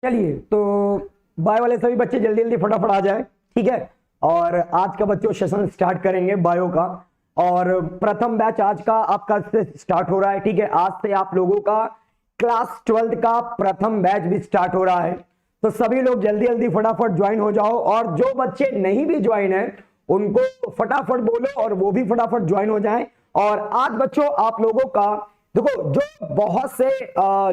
चलिए तो बायो वाले सभी बच्चे जल्दी जल्दी फटाफट आ जाए, ठीक है। और आज का बच्चों सेशन स्टार्ट करेंगे बायो का, और प्रथम बैच आज का आपका स्टार्ट हो रहा है, ठीक है। आज से आप लोगों का क्लास 12th का प्रथम बैच भी स्टार्ट हो रहा है, तो सभी लोग जल्दी जल्दी फटाफट ज्वाइन हो जाओ। और जो बच्चे नहीं भी ज्वाइन है उनको फटाफट बोलो और वो भी फटाफट ज्वाइन हो जाएं। और आज बच्चों आप लोगों का देखो, जो बहुत से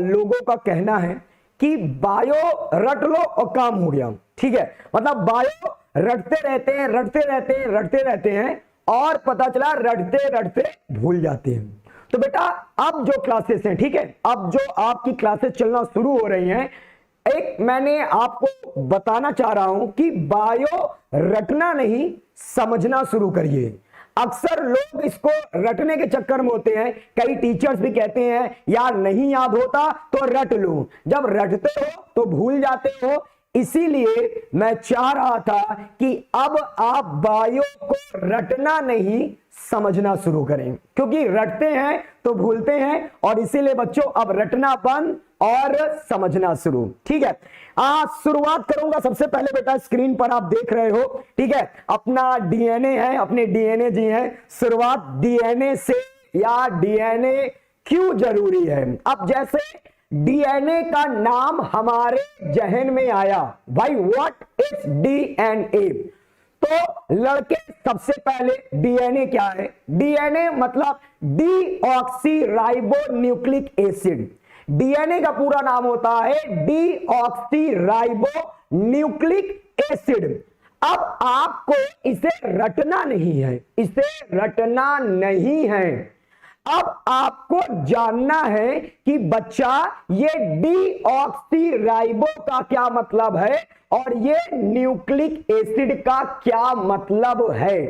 लोगों का कहना है कि बायो रट लो और काम हो गया, ठीक है। मतलब बायो रटते रहते हैं रटते रहते हैं रटते रहते हैं और पता चला रटते रटते भूल जाते हैं। तो बेटा अब जो क्लासेस हैं, ठीक है, अब जो आपकी क्लासेस चलना शुरू हो रही हैं, एक मैंने आपको बताना चाह रहा हूं कि बायो रटना नहीं समझना शुरू करिए। अक्सर लोग इसको रटने के चक्कर में होते हैं। कई टीचर्स भी कहते हैं यार नहीं याद होता तो रट लो, जब रटते हो तो भूल जाते हो। इसीलिए मैं चाह रहा था कि अब आप बायो को रटना नहीं समझना शुरू करें, क्योंकि रटते हैं तो भूलते हैं, और इसीलिए बच्चों अब रटना बंद और समझना शुरू, ठीक है। शुरुआत करूंगा सबसे पहले बेटा, स्क्रीन पर आप देख रहे हो, ठीक है, अपना डीएनए है, अपने डीएनए जी है। शुरुआत डीएनए से, या डीएनए क्यों जरूरी है। अब जैसे डीएनए का नाम हमारे जहन में आया, भाई व्हाट इज डीएनए, तो लड़के सबसे पहले डीएनए क्या है। डीएनए मतलब deoxy ribo nucleic acid. DNA का पूरा नाम होता है डीऑक्सी राइबो न्यूक्लिक एसिड। अब आपको इसे रटना नहीं है, इसे रटना नहीं है। अब आपको जानना है कि बच्चा ये डीऑक्सी राइबो का क्या मतलब है और ये न्यूक्लिक एसिड का क्या मतलब है।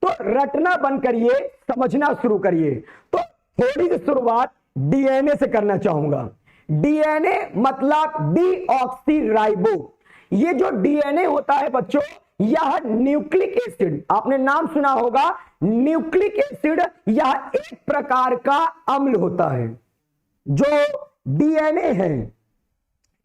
तो रटना बंद करिए, समझना शुरू करिए। तो थोड़ी सी शुरुआत डीएनए से करना चाहूंगा। डीएनए मतलब डीऑक्सी राइबो। ये जो डीएनए होता है बच्चों, यह न्यूक्लिक एसिड, आपने नाम सुना होगा न्यूक्लिक एसिड, यह एक प्रकार का अम्ल होता है जो डीएनए है,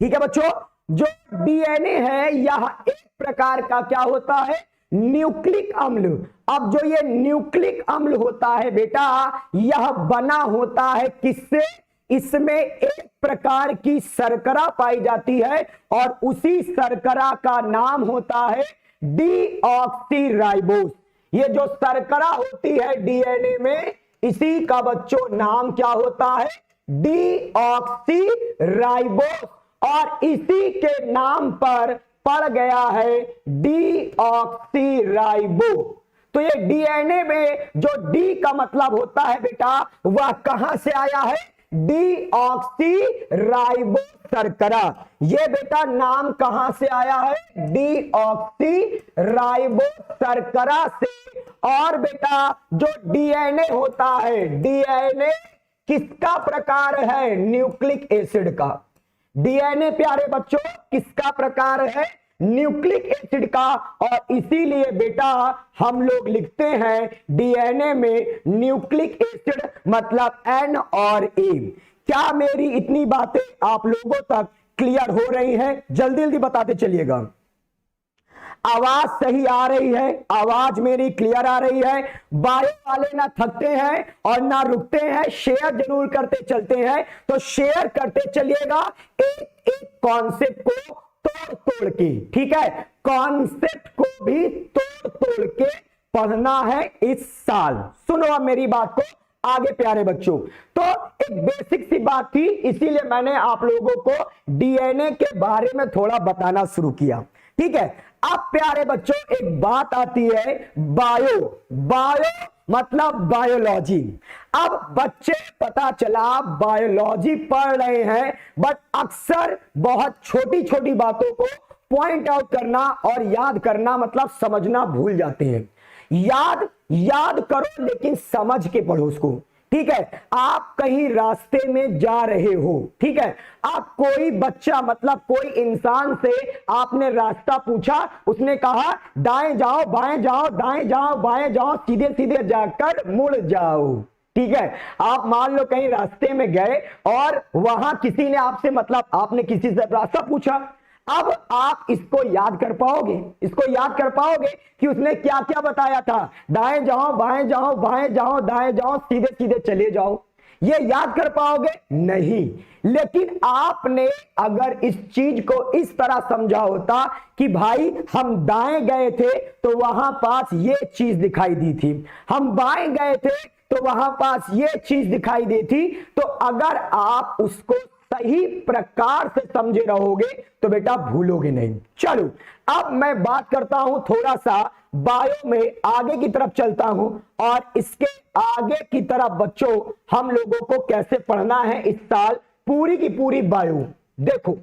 ठीक है बच्चों। जो डीएनए है यह एक प्रकार का क्या होता है, न्यूक्लिक अम्ल। अब जो ये न्यूक्लिक अम्ल होता है बेटा, यह बना होता है किससे, इसमें एक प्रकार की शर्करा पाई जाती है और उसी शर्करा का नाम होता है डीऑक्सीराइबोस। ये जो शर्करा होती है डीएनए में, इसी का बच्चों नाम क्या होता है, डीऑक्सीराइबोस, और इसी के नाम पर पड़ गया है डीऑक्सीराइबो। तो ये डीएनए में जो डी का मतलब होता है बेटा, वह कहां से आया है, डीऑक्सीराइबो शर्करा। ये बेटा नाम कहां से आया है, डीऑक्सीराइबो शर्करा से। और बेटा जो डीएनए होता है, डीएनए किसका प्रकार है, न्यूक्लिक एसिड का। डीएनए प्यारे बच्चों किसका प्रकार है, न्यूक्लिक एसिड का। और इसीलिए बेटा हम लोग लिखते हैं डीएनए में न्यूक्लिक एसिड मतलब एन और ए। क्या मेरी इतनी बातें आप लोगों तक क्लियर हो रही हैं, जल्दी जल्दी बताते चलिएगा। आवाज सही आ रही है, आवाज मेरी क्लियर आ रही है। बायो वाले ना थकते हैं और ना रुकते हैं, शेयर जरूर करते चलते हैं। तो शेयर करते चलिएगा, एक एक कॉन्सेप्ट को तोड़ तोड़ के, ठीक है, कॉन्सेप्ट को भी तोड़ तोड़ के पढ़ना है इस साल। सुनो अब मेरी बात को आगे प्यारे बच्चों। तो एक बेसिक सी बात थी, इसीलिए मैंने आप लोगों को डीएनए के बारे में थोड़ा बताना शुरू किया, ठीक है। अब प्यारे बच्चों एक बात आती है बायो। बायो मतलब बायोलॉजी। अब बच्चे पता चला बायोलॉजी पढ़ रहे हैं, बट अक्सर बहुत छोटी छोटी बातों को पॉइंट आउट करना और याद करना मतलब समझना भूल जाते हैं। याद करो लेकिन समझ के पढ़ो उसको, ठीक है। आप कहीं रास्ते में जा रहे हो, ठीक है, आप कोई बच्चा मतलब कोई इंसान से आपने रास्ता पूछा, उसने कहा दाएं जाओ बाएं जाओ दाएं जाओ बाएं जाओ सीधे सीधे जाकर मुड़ जाओ, ठीक है। आप मान लो कहीं रास्ते में गए और वहां किसी ने आपसे मतलब आपने किसी से रास्ता पूछा, अब आप इसको याद कर पाओगे, इसको याद कर पाओगे कि उसने क्या क्या बताया था? दाएं जाओ, बाएं जाओ, बाएं जाओ, दाएं जाओ, सीधे सीधे चले जाओ। ये याद कर पाओगे? नहीं। लेकिन आपने अगर इस चीज को इस तरह समझा होता कि भाई हम दाएं गए थे तो वहां पास ये चीज दिखाई दी थी, हम बाएं गए थे तो वहां पास ये चीज दिखाई दी थी, तो अगर आप उसको सही प्रकार से समझे रहोगे तो बेटा भूलोगे नहीं। चलो अब मैं बात करता हूं थोड़ा सा बायो में, आगे की तरफ चलता हूं और इसके आगे की तरफ बच्चों हम लोगों को कैसे पढ़ना है इस साल पूरी की पूरी बायो। देखो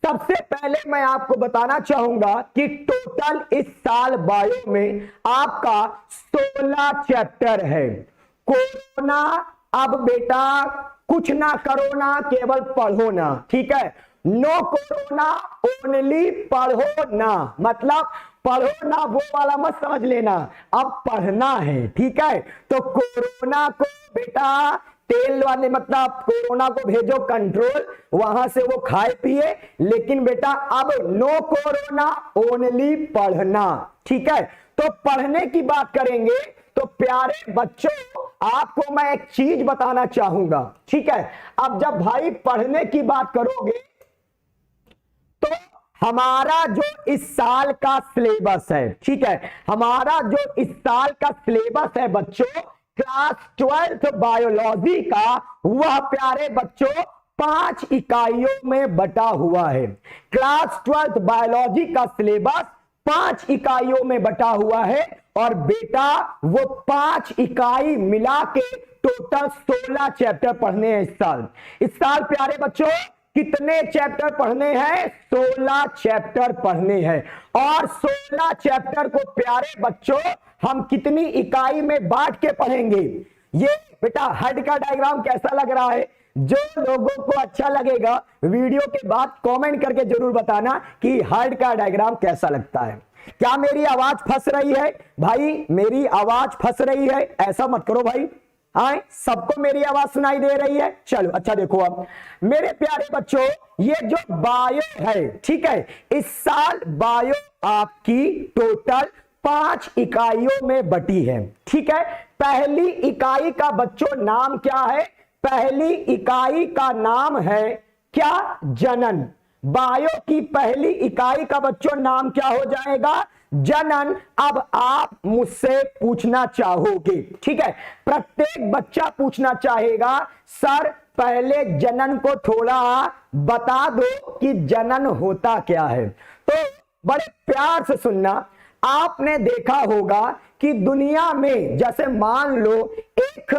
सबसे पहले मैं आपको बताना चाहूंगा कि टोटल इस साल बायो में आपका 16 चैप्टर है। कोरोना, अब बेटा कुछ ना करो ना, केवल पढ़ो ना, ठीक है। नो कोरोना, ओनली पढ़ो ना, मतलब पढ़ो ना वो वाला मत समझ लेना, अब पढ़ना है, ठीक है। तो कोरोना को बेटा तेल वाले मतलब कोरोना को भेजो कंट्रोल, वहां से वो खाए पिए, लेकिन बेटा अब नो कोरोना, ओनली पढ़ना, ठीक है। तो पढ़ने की बात करेंगे तो प्यारे बच्चों आपको मैं एक चीज बताना चाहूंगा, ठीक है। अब जब भाई पढ़ने की बात करोगे तो हमारा जो इस साल का सिलेबस है, ठीक है, हमारा जो इस साल का सिलेबस है बच्चों क्लास 12th बायोलॉजी का, वह प्यारे बच्चों 5 इकाइयों में बटा हुआ है। क्लास 12th बायोलॉजी का सिलेबस 5 इकाइयों में बटा हुआ है और बेटा वो 5 इकाई मिला के टोटल 16 चैप्टर पढ़ने हैं इस साल। इस साल प्यारे बच्चों कितने चैप्टर पढ़ने हैं? 16 चैप्टर पढ़ने हैं। और 16 चैप्टर को प्यारे बच्चों हम कितनी इकाई में बांट के पढ़ेंगे? ये बेटा हेड का डायग्राम कैसा लग रहा है? जो लोगों को अच्छा लगेगा वीडियो के बाद कमेंट करके जरूर बताना कि हेड का डायग्राम कैसा लगता है। क्या मेरी आवाज फंस रही है भाई? मेरी आवाज फंस रही है? ऐसा मत करो भाई, आए सबको मेरी आवाज सुनाई दे रही है? चलो अच्छा देखो अब मेरे प्यारे बच्चों, ये जो बायो है, ठीक है, इस साल बायो आपकी टोटल 5 इकाइयों में बटी है, ठीक है। पहली इकाई का बच्चों नाम क्या है? पहली इकाई का नाम है क्या? जनन। बायो की पहली इकाई का बच्चों नाम क्या हो जाएगा? जनन। अब आप मुझसे पूछना चाहोगे, ठीक है, प्रत्येक बच्चा पूछना चाहेगा सर पहले जनन को थोड़ा बता दो कि जनन होता क्या है। तो बड़े प्यार से सुनना, आपने देखा होगा कि दुनिया में जैसे मान लो एक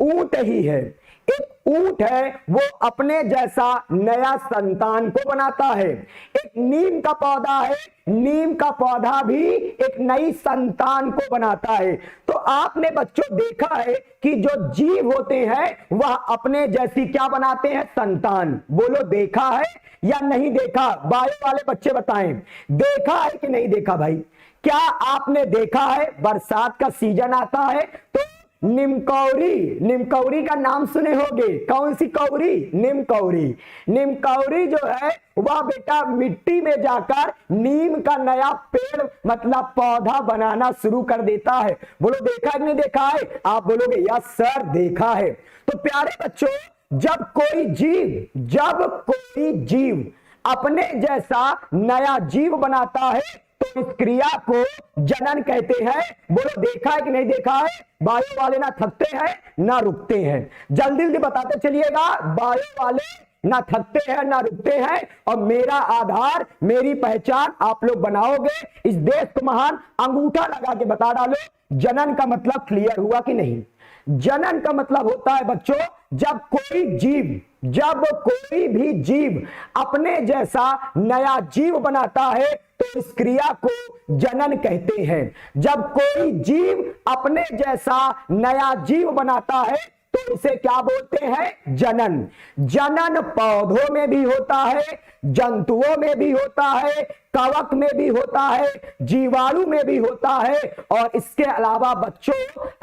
ऊंट ही है, एक ऊंट है वो अपने जैसा नया संतान को बनाता है। एक नीम का पौधा है, नीम का पौधा भी एक नई संतान को बनाता है। तो आपने बच्चों देखा है कि जो जीव होते हैं वह अपने जैसी क्या बनाते हैं? संतान। बोलो देखा है या नहीं देखा? बायो वाले बच्चे बताएं, देखा है कि नहीं देखा भाई? क्या आपने देखा है? बरसात का सीजन आता है तो निमकौरी, निमकौरी का नाम सुने होंगे। कौन सी कौरी? निमकौरी। निमकौरी जो है वह बेटा मिट्टी में जाकर नीम का नया पेड़ मतलब पौधा बनाना शुरू कर देता है। बोलो देखा है कि नहीं देखा है? आप बोलोगे यस सर देखा है। तो प्यारे बच्चों जब कोई जीव अपने जैसा नया जीव बनाता है तो इस क्रिया को जनन कहते हैं। बोलो देखा है कि नहीं देखा है? बायो वाले ना थकते हैं ना रुकते हैं, जल्दी जल्दी बताते चलिएगा। बायो वाले ना थकते हैं ना रुकते हैं और मेरा आधार मेरी पहचान आप लोग बनाओगे। इस देश को महान अंगूठा लगा के बता डालो जनन का मतलब क्लियर हुआ कि नहीं? जनन का मतलब होता है बच्चों जब कोई भी जीव अपने जैसा नया जीव बनाता है तो इस क्रिया को जनन कहते हैं। जब कोई जीव अपने जैसा नया जीव बनाता है तो इसे क्या बोलते हैं? जनन। जनन पौधों में भी होता है, जंतुओं में भी होता है, कवक में भी होता है, जीवाणु में भी होता है, और इसके अलावा बच्चों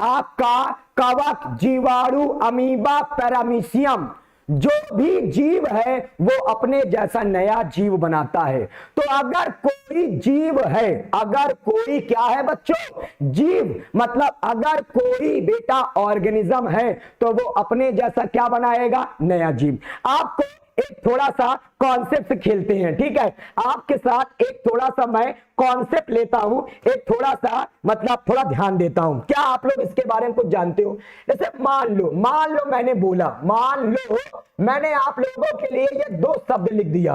आपका कवक, जीवाणु, अमीबा, पैरामीशियम, जो भी जीव है वो अपने जैसा नया जीव बनाता है। तो अगर कोई जीव है, अगर कोई क्या है बच्चों? जीव, मतलब अगर कोई बेटा ऑर्गेनिज्म है तो वो अपने जैसा क्या बनाएगा? नया जीव। आपको एक थोड़ा सा कॉन्सेप्ट खेलते हैं, ठीक है? आपके साथ एक थोड़ा सा मैं कॉन्सेप्ट लेता हूं, एक थोड़ा सा मतलब थोड़ा ध्यान देता हूं। क्या आप लोग इसके बारे में कुछ जानते हो? जैसे मान लो मैंने बोला, मान लो मैंने आप लोगों के लिए ये दो शब्द लिख दिया।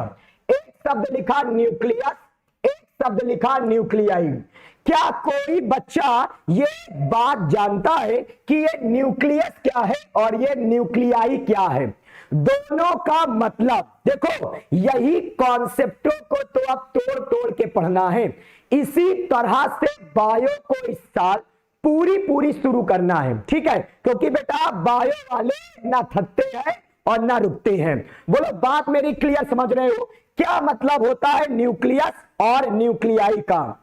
एक शब्द लिखा न्यूक्लियस, एक शब्द लिखा न्यूक्लियाई। क्या कोई बच्चा ये बात जानता है कि ये न्यूक्लियस क्या है और ये न्यूक्लियाई क्या है? दोनों का मतलब देखो, यही कॉन्सेप्टों को तो अब तोड़ तोड़ के पढ़ना है। इसी तरह से बायो को इस साल पूरी शुरू करना है, ठीक है? क्योंकि बेटा बायो वाले ना थकते हैं और ना रुकते हैं। बोलो बात मेरी क्लियर समझ रहे हो? क्या मतलब होता है न्यूक्लियस और न्यूक्लियाई का?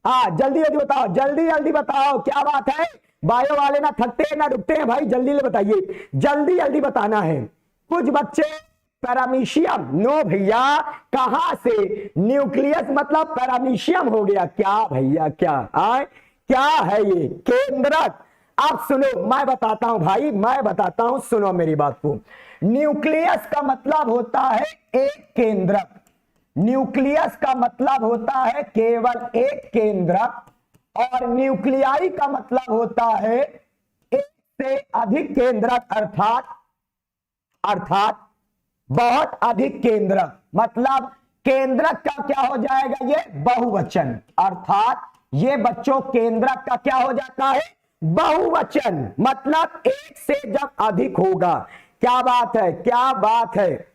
जल्दी जल्दी बताओ, जल्दी बताओ, क्या बात है? बायो वाले ना थकते हैं ना रुकते हैं भाई, जल्दी बताइए, जल्दी बताना है। कुछ बच्चे पैरामीशियम, नो भैया, कहां से? न्यूक्लियस मतलब पैरामीशियम हो गया क्या भैया? क्या है ये? केंद्रक। अब सुनो, मैं बताता हूं भाई, मैं बताता हूं, सुनो मेरी बात को। न्यूक्लियस का मतलब होता है एक केंद्रक। न्यूक्लियस का मतलब होता है केवल एक केंद्रक, और न्यूक्लियाई का मतलब होता है एक से अधिक केंद्रक, अर्थात बहुत अधिक केंद्रक। मतलब केंद्रक का क्या हो जाएगा? ये बहुवचन। अर्थात ये बच्चों केंद्रक का क्या हो जाता है? बहुवचन। मतलब एक से जब अधिक होगा। क्या बात है? क्या बात है?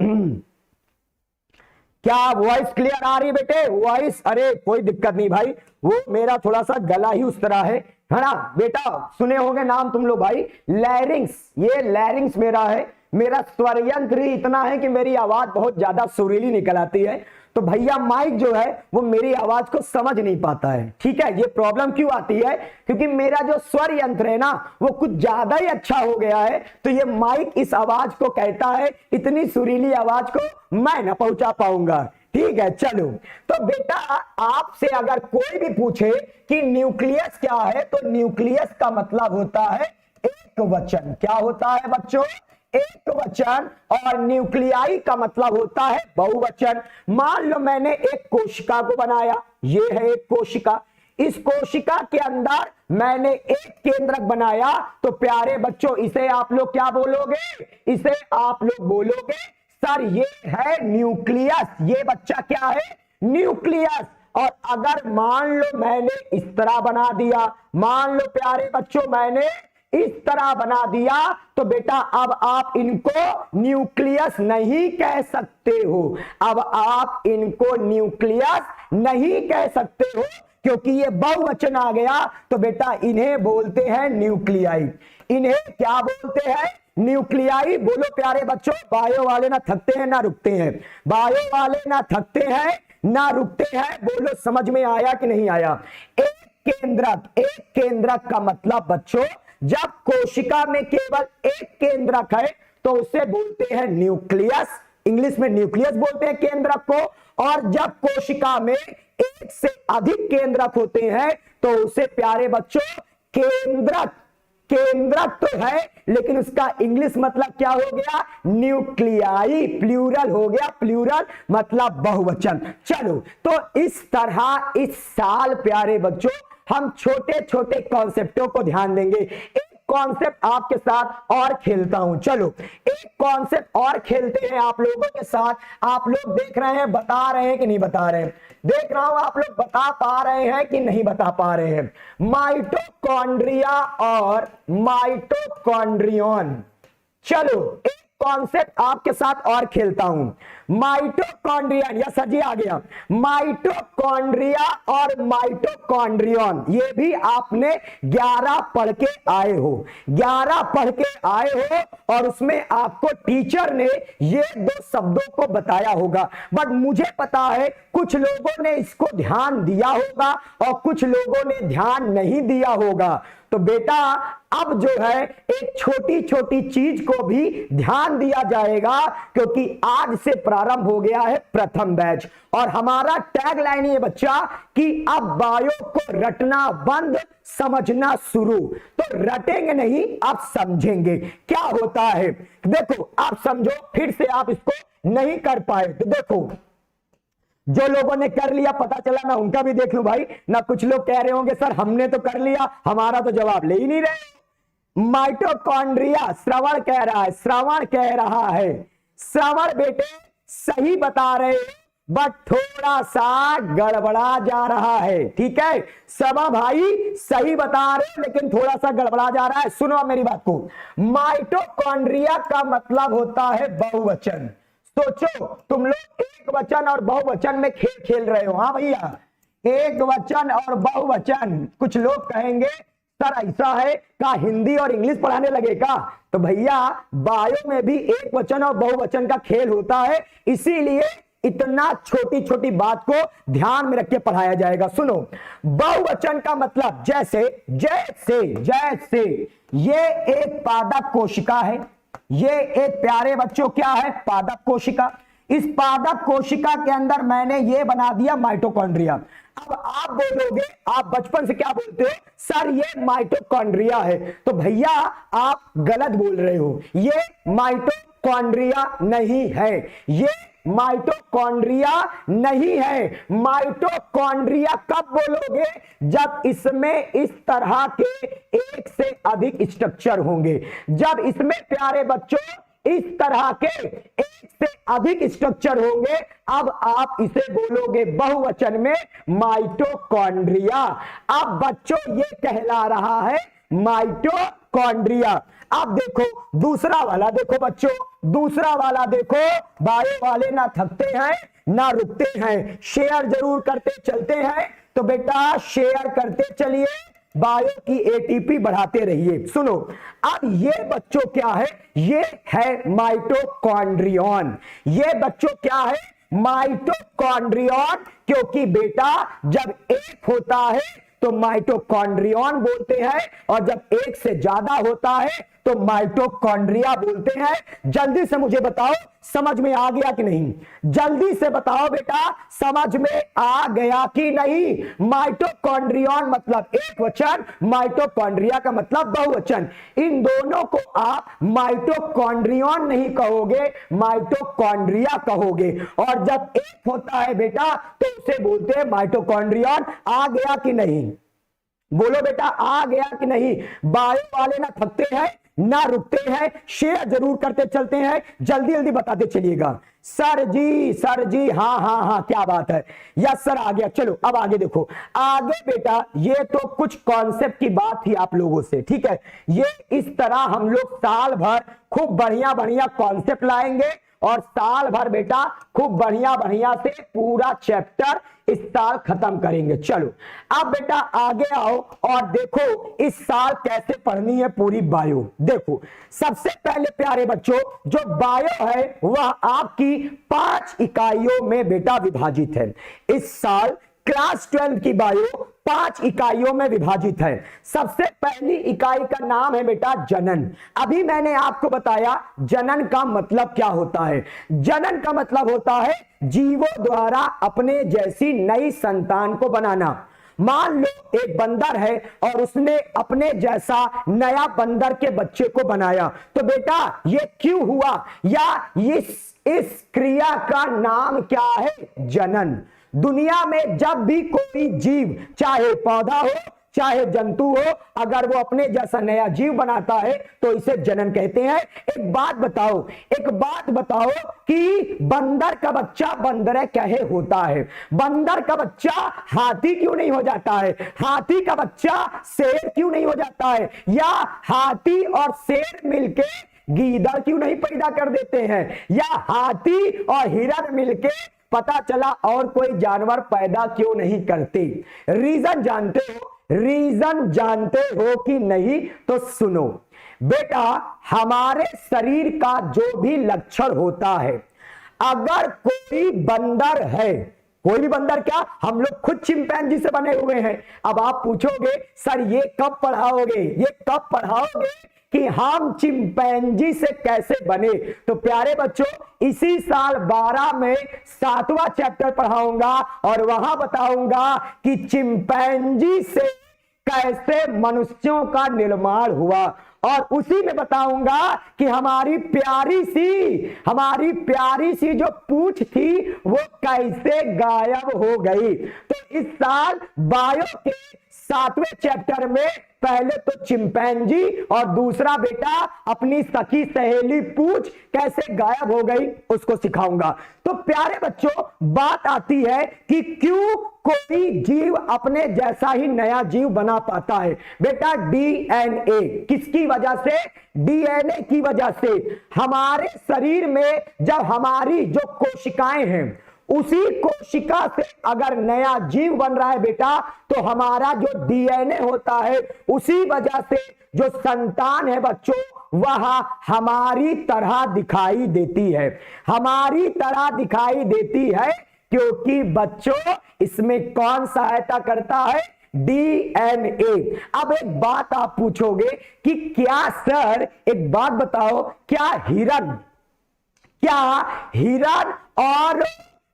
क्या वॉइस क्लियर आ रही है बेटे? वॉइस, अरे कोई दिक्कत नहीं भाई, वो मेरा थोड़ा सा गला ही उस तरह है ना बेटा? सुने होंगे नाम तुम लोग भाई, लैरिंग्स। ये लैरिंग्स मेरा है, मेरा स्वर यंत्र ही इतना है कि मेरी आवाज बहुत ज्यादा सुरीली निकल आती है। तो भैया माइक जो है वो मेरी आवाज को समझ नहीं पाता है, ठीक है? ये प्रॉब्लम क्यों आती है? क्योंकि मेरा जो स्वर यंत्र है ना वो कुछ ज्यादा ही अच्छा हो गया है, तो ये माइक इस आवाज को कहता है इतनी सुरीली आवाज को मैं ना पहुंचा पाऊंगा, ठीक है? चलो, तो बेटा आपसे अगर कोई भी पूछे कि न्यूक्लियस क्या है, तो न्यूक्लियस का मतलब होता है एक वचन। क्या होता है बच्चों? एक वचन। और न्यूक्लियाई का मतलब होता है बहुवचन। मान लो मैंने एक कोशिका को बनाया, ये है एक कोशिका। इस कोशिका के अंदर मैंने एक केंद्रक बनाया, तो प्यारे बच्चों इसे आप लोग क्या बोलोगे? इसे आप लोग बोलोगे सर ये है न्यूक्लियस। ये बच्चा क्या है? न्यूक्लियस। और अगर मान लो मैंने इस तरह बना दिया, मान लो प्यारे बच्चों मैंने इस तरह बना दिया, तो बेटा अब आप इनको न्यूक्लियस नहीं कह सकते हो। अब आप इनको न्यूक्लियस नहीं कह सकते हो क्योंकि ये बहुवचन आ गया। तो बेटा इन्हें बोलते हैं न्यूक्लियाई। इन्हें क्या बोलते हैं? न्यूक्लियाई। बोलो प्यारे बच्चों, बायो वाले ना थकते हैं ना रुकते हैं। बायो वाले ना थकते हैं ना रुकते हैं। बोलो समझ में आया कि नहीं आया? एक केंद्रक का मतलब बच्चों, जब कोशिका में केवल एक केंद्रक है तो उसे बोलते हैं न्यूक्लियस। इंग्लिश में न्यूक्लियस बोलते हैं केंद्रक को। और जब कोशिका में एक से अधिक केंद्रक होते हैं तो उसे प्यारे बच्चों केंद्रक तो है, लेकिन उसका इंग्लिश मतलब क्या हो गया? न्यूक्लियाई। प्लूरल हो गया, प्लूरल मतलब बहुवचन। चलो, तो इस तरह इस साल प्यारे बच्चों हम छोटे छोटे कॉन्सेप्टों को ध्यान देंगे। एक कॉन्सेप्ट आपके साथ और खेलता हूं। चलो एक कॉन्सेप्ट और खेलते हैं आप लोगों के साथ। आप लोग देख रहे हैं, बता रहे हैं कि नहीं बता रहे हैं? देख रहा हूं आप लोग बता पा रहे हैं कि नहीं बता पा रहे हैं? माइटोकॉन्ड्रिया और माइटोकॉन्ड्रियन। चलो एक कॉन्सेप्ट आपके साथ और खेलता हूं। माइटोकॉन्ड्रियन, या सर जी आ गया, माइटोकॉन्ड्रिया और माइटोकॉन्ड्रियन, ये भी आपने 11 पढ़ के आए हो, 11 पढ़ के आए हो, और उसमें आपको टीचर ने ये दो शब्दों को बताया होगा। बट मुझे पता है कुछ लोगों ने इसको ध्यान दिया होगा और कुछ लोगों ने ध्यान नहीं दिया होगा। तो बेटा अब जो है एक छोटी छोटी चीज को भी ध्यान दिया जाएगा, क्योंकि आज से प्रारंभ हो गया है प्रथम बैच, और हमारा टैगलाइन ये बच्चा कि अब बायो को रटना बंद, समझना शुरू। तो रटेंगे नहीं, आप समझेंगे क्या होता है। देखो आप समझो, फिर से आप इसको नहीं कर पाए तो देखो, जो लोगों ने कर लिया पता चला मैं उनका भी देख लूं भाई ना। कुछ लोग कह रहे होंगे सर हमने तो कर लिया, हमारा तो जवाब ले ही नहीं रहे। माइटोकॉन्ड्रिया, श्रवण कह रहा है, श्रवण कह रहा है, श्रवण बेटे सही बता रहे, बट थोड़ा सा गड़बड़ा जा रहा है। ठीक है सबा भाई सही बता रहे लेकिन थोड़ा सा गड़बड़ा जा रहा है। सुनो मेरी बात को, माइटोकॉन्ड्रिया का मतलब होता है बहुवचन। सोचो तुम लोग एक वचन और बहुवचन में खेल खेल रहे हो। हाँ भैया, एक वचन और बहुवचन। कुछ लोग कहेंगे सर ऐसा है का हिंदी और इंग्लिश पढ़ाने लगे का? तो भैया बायो में भी एक वचन और बहुवचन का खेल होता है, इसीलिए इतना छोटी छोटी बात को ध्यान में रख के पढ़ाया जाएगा। सुनो, बहुवचन का मतलब जैसे, जैसे, जैसे ये एक पादप कोशिका है, ये एक प्यारे बच्चों क्या है पादप कोशिका। इस पादप कोशिका के अंदर मैंने ये बना दिया माइटोकॉन्ड्रिया। अब आप बोलोगे, आप बचपन से क्या बोलते हो सर ये माइटोकॉन्ड्रिया है, तो भैया आप गलत बोल रहे हो, ये माइटोकॉन्ड्रिया नहीं है, ये माइटोकॉन्ड्रिया नहीं है। माइटोकॉन्ड्रिया कब बोलोगे? जब इसमें इस तरह के एक से अधिक स्ट्रक्चर होंगे। जब इसमें प्यारे बच्चों इस तरह के एक से अधिक स्ट्रक्चर होंगे, अब आप इसे बोलोगे बहुवचन में माइटोकॉन्ड्रिया। अब बच्चों ये कहला रहा है माइटोकॉन्ड्रिया। अब देखो दूसरा वाला, देखो बच्चों दूसरा वाला देखो, बायो वाले ना थकते हैं ना रुकते हैं, शेयर जरूर करते चलते हैं। तो बेटा शेयर करते चलिए, बायो की एटीपी बढ़ाते रहिए। सुनो अब ये बच्चों क्या है, ये है माइटोकॉन्ड्रियन। ये बच्चों क्या है माइटोकॉन्ड्रियन, क्योंकि बेटा जब एक होता है तो माइटोकॉन्ड्रियन बोलते हैं, और जब एक से ज्यादा होता है तो माइटोकॉन्ड्रिया बोलते हैं। जल्दी से मुझे बताओ समझ में आ गया कि नहीं? जल्दी से बताओ बेटा समझ में आ गया कि नहीं? माइटोकॉन्ड्रियन मतलब एक वचन, माइटोकॉन्ड्रिया का मतलब बहुवचन। इन दोनों को आप माइटोकॉन्ड्रियन नहीं कहोगे, माइटोकॉन्ड्रिया कहोगे। और जब एक होता है बेटा तो उसे बोलते हैं माइटोकॉन्ड्रियन। आ गया कि नहीं? बोलो बेटा आ गया कि नहीं? बायो वाले ना थकते हैं ना रुकते हैं, शेयर जरूर करते चलते हैं, जल्दी जल्दी बताते चलिएगा। सर जी हाँ हाँ हाँ क्या बात है, यस सर आ गया। चलो अब आगे देखो, आगे बेटा ये तो कुछ कॉन्सेप्ट की बात थी आप लोगों से, ठीक है। ये इस तरह हम लोग साल भर खूब बढ़िया बढ़िया कॉन्सेप्ट लाएंगे और साल भर बेटा खूब बढ़िया बढ़िया से पूरा चैप्टर इस साल खत्म करेंगे। चलो अब बेटा आगे आओ और देखो इस साल कैसे पढ़नी है पूरी बायो। देखो सबसे पहले प्यारे बच्चों जो बायो है वह आपकी 5 इकाइयों में बेटा विभाजित है। इस साल क्लास 12 की बायो 5 इकाइयों में विभाजित है। सबसे पहली इकाई का नाम है बेटा जनन। अभी मैंने आपको बताया जनन का मतलब क्या होता है। जनन का मतलब होता है जीवों द्वारा अपने जैसी नई संतान को बनाना। मान लो एक बंदर है और उसने अपने जैसा नया बंदर के बच्चे को बनाया, तो बेटा ये क्यों हुआ, या इस क्रिया का नाम क्या है? जनन। दुनिया में जब भी कोई जीव, चाहे पौधा हो चाहे जंतु हो, अगर वो अपने जैसा नया जीव बनाता है तो इसे जनन कहते हैं। एक बात बताओ कि बंदर का बच्चा बंदर कहे होता है, बंदर का बच्चा हाथी क्यों नहीं हो जाता है, हाथी का बच्चा शेर क्यों नहीं हो जाता है, या हाथी और शेर मिलके गीदड़ क्यों नहीं पैदा कर देते हैं, या हाथी और हिरन मिलके पता चला और कोई जानवर पैदा क्यों नहीं करते? रीजन जानते हो? रीजन जानते हो कि नहीं? तो सुनो बेटा, हमारे शरीर का जो भी लक्षण होता है, अगर कोई बंदर है, कोई भी बंदर क्या, हम लोग खुद चिंपैंजी से बने हुए हैं। अब आप पूछोगे सर ये कब पढ़ाओगे, ये कब पढ़ाओगे कि हम चिंपैंजी से कैसे बने? तो प्यारे बच्चों, इसी साल 12 में 7वां चैप्टर पढ़ाऊंगा और वहां बताऊंगा कि चिंपैंजी से कैसे मनुष्यों का निर्माण हुआ, और उसी में बताऊंगा कि हमारी प्यारी सी जो पूंछ थी वो कैसे गायब हो गई। तो इस साल बायो के 7वें चैप्टर में पहले तो चिंपैंजी और दूसरा बेटा अपनी सखी सहेली पूंछ कैसे गायब हो गई उसको सिखाऊंगा। तो प्यारे बच्चों, बात आती है कि क्यों कोई जीव अपने जैसा ही नया जीव बना पाता है। बेटा डीएनए, किसकी वजह से? डीएनए की वजह से। हमारे शरीर में जब हमारी जो कोशिकाएं हैं, उसी कोशिका से अगर नया जीव बन रहा है बेटा, तो हमारा जो डीएनए होता है, उसी वजह से जो संतान है बच्चों, वह हमारी तरह दिखाई देती है। हमारी तरह दिखाई देती है क्योंकि बच्चों इसमें कौन सहायता करता है? डीएनए। अब एक बात आप पूछोगे कि क्या सर, एक बात बताओ, क्या हिरन और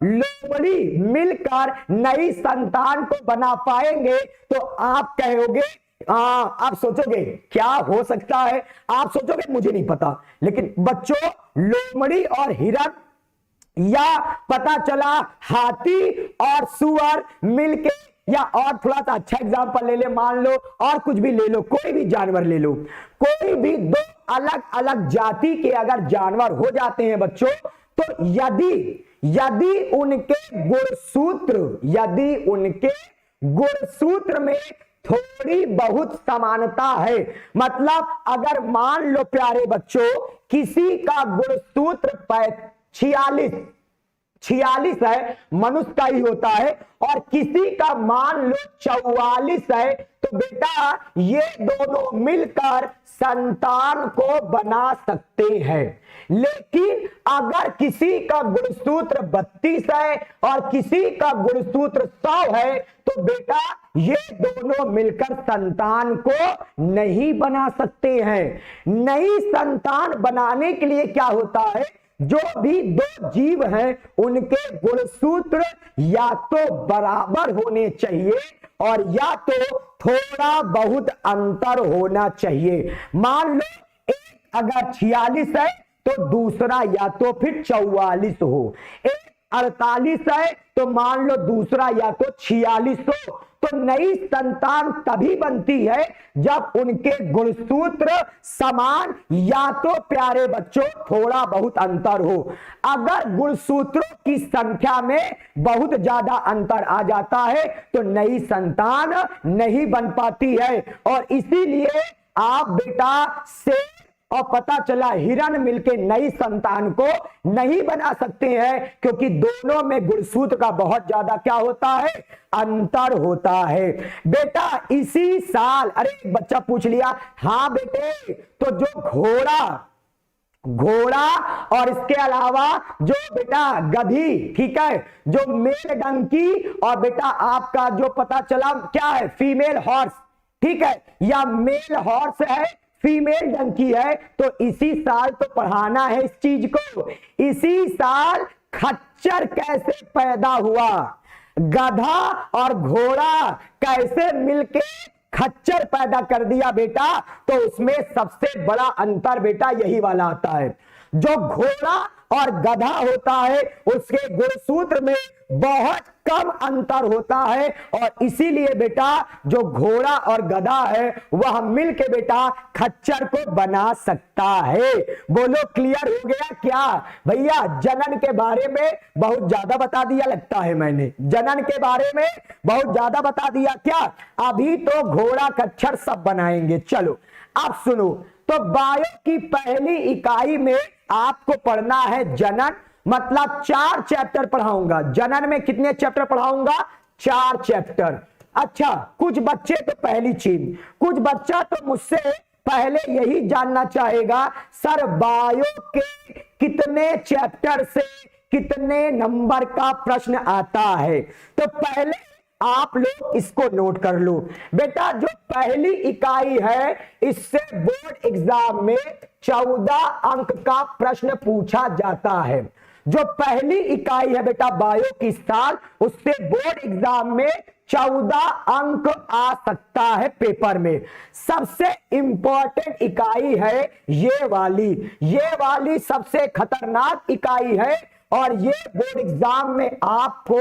लोमड़ी मिलकर नई संतान को बना पाएंगे? तो आप कहोगे, आप सोचोगे क्या हो सकता है, आप सोचोगे मुझे नहीं पता, लेकिन बच्चों लोमड़ी और हिरन, या पता चला हाथी और सुअर मिलके, या और थोड़ा सा अच्छा एग्जांपल ले ले, मान लो और कुछ भी ले लो, कोई भी जानवर ले लो, कोई भी दो अलग अलग जाति के अगर जानवर हो जाते हैं बच्चों, तो यदि उनके गुणसूत्र में थोड़ी बहुत समानता है, मतलब अगर मान लो प्यारे बच्चों किसी का गुणसूत्र 46 है, मनुष्य का ही होता है, और किसी का मान लो 44 है, तो बेटा ये दोनों मिलकर संतान को बना सकते हैं। लेकिन अगर किसी का गुणसूत्र 32 है और किसी का गुणसूत्र 100 है, तो बेटा ये दोनों मिलकर संतान को नहीं बना सकते हैं। नई संतान बनाने के लिए क्या होता है, जो भी दो जीव हैं उनके गुणसूत्र या तो बराबर होने चाहिए और या तो थोड़ा बहुत अंतर होना चाहिए। मान लो एक अगर 46 है तो दूसरा या तो फिर 44 हो, एक 48 है तो मान लो दूसरा या तो 46 हो। तो नई संतान तभी बनती है जब उनके गुणसूत्र समान या तो प्यारे बच्चों थोड़ा बहुत अंतर हो। अगर गुणसूत्रों की संख्या में बहुत ज्यादा अंतर आ जाता है तो नई संतान नहीं बन पाती है, और इसीलिए आप बेटा से और पता चला हिरन मिलके नई संतान को नहीं बना सकते हैं, क्योंकि दोनों में गुणसूत्र का बहुत ज्यादा क्या होता है, अंतर होता है। बेटा इसी साल, अरे बच्चा पूछ लिया, हाँ बेटे, तो जो घोड़ा और इसके अलावा जो बेटा गधी, ठीक है, जो मेल डंकी, और बेटा आपका जो पता चला क्या है, फीमेल हॉर्स, ठीक है, या मेल हॉर्स है, फीमेल डंकी है, तो इसी साल तो पढ़ाना है इस चीज को। इसी साल खच्चर कैसे पैदा हुआ, गधा और घोड़ा कैसे मिलके खच्चर पैदा कर दिया बेटा, तो उसमें सबसे बड़ा अंतर बेटा यही वाला आता है। जो घोड़ा और गधा होता है उसके गुणसूत्र में बहुत कम अंतर होता है, और इसीलिए बेटा जो घोड़ा और गधा है वह मिलके बेटा खच्चर को बना सकता है। बोलो क्लियर हो गया क्या भैया? जनन के बारे में बहुत ज्यादा बता दिया लगता है मैंने, जनन के बारे में बहुत ज्यादा बता दिया क्या? अभी तो घोड़ा खच्चर सब बनाएंगे। चलो अब सुनो, तो बायो की पहली इकाई में आपको पढ़ना है जनन, मतलब 4 चैप्टर पढ़ाऊंगा। जनन में कितने चैप्टर पढ़ाऊंगा? 4 चैप्टर। अच्छा, कुछ बच्चे तो पहली चीज, कुछ बच्चा तो मुझसे पहले यही जानना चाहेगा सर बायो के कितने चैप्टर से कितने नंबर का प्रश्न आता है। तो पहले आप लोग इसको नोट कर लो बेटा। जो पहली इकाई है इससे बोर्ड एग्जाम में 14 अंक का प्रश्न पूछा जाता है। जो पहली इकाई है बेटा बायो की साल, उससे बोर्ड एग्जाम में 14 अंक आ सकता है पेपर में। सबसे इंपॉर्टेंट इकाई है ये वाली सबसे खतरनाक इकाई है और ये बोर्ड एग्जाम में आपको